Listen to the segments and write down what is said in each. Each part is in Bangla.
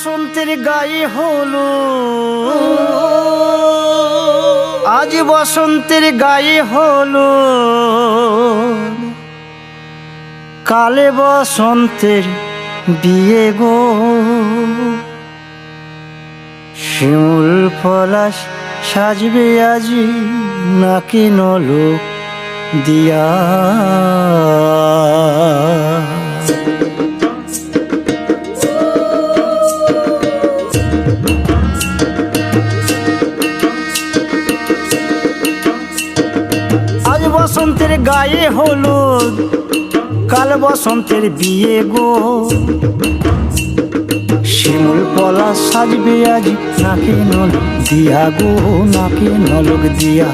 বসন্তের গায়ে হলো, আজ বসন্তের গায়ে হলো, কালে বসন্তের বিয়ে গো। শিমুল পলাশ সাজবে আজি নাকি নলক দিয়া। আজ বসন্তের গায়ে হলুদ, কাল বসন্তের বিয়ে গো। শিমুল পলাশ সাজবে আজি নাকি নলক দিয়া গো, নাকি নলক দিয়া।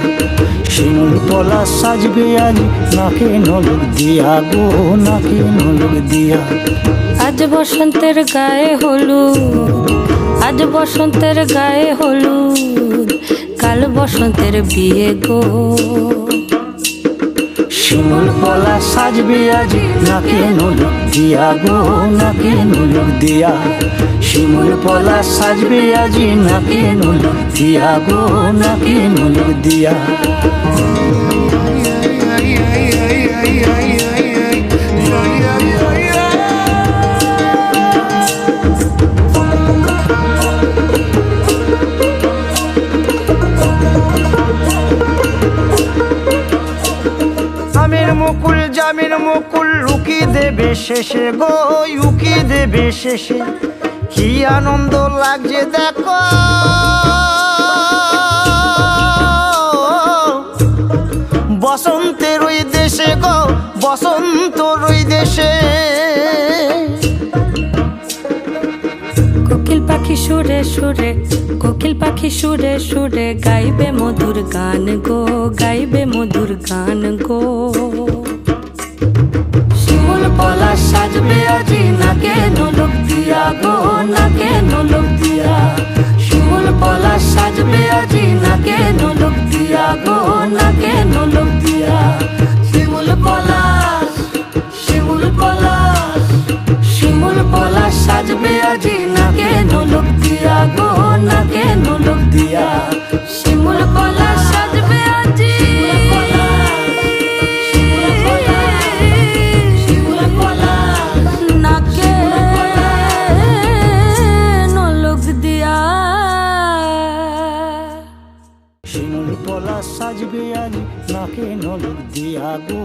শিমুল পলাশ সাজবে আজি নাকি নলক দিয়া গো, নাকি নলক দিয়া। আজ বসন্তের গায়ে হলুদ, আজ বসন্তের গায়ে হলুদ, কাল বসন্তের বিয়ে গো। শিমুল পলাশ সাজবে আজি নাকি নলক দিয়া গো, নাকি নলক দিয়া। শিমুল পলাশ সাজবে আজি নাকি নলক দিয়া গো, নাকি নলক দিয়া। জামের মুকুল, জামের মুকুল লুকি দেবে শেষে গো, উকি দেবে শেষে। কি আনন্দ লাগছে দেখো, বসন্তের ওই দেশে গো, বসন্তর ওই দেশে। কোকিল পাখি সুরে সুরে, কোকিল পাখি সুরে সুরে গাইবে মধুর গান গো, গাইবে মধুর গান গো। শিমুল পলাশ সাজবে আজি নাকে নলক দিয়া গো, নাকে নলক দিয়া। শিমুল পলাশ সাজবে আজি নাকে নলক দিয়া গো, নাকে নলক দিয়া। শিমুল পলাশ, শিমুল পলাশ, শিমুল পলাশ সাজবে আজি নাকে নলক দিয়া গো, নাকে নলক দিয়া। শিমুল পলাশ সাজবে আজি, নাকে নলক দিয়া। শিমুল পলাশ সাজবে আজি নাকে নলক দিয়া গো,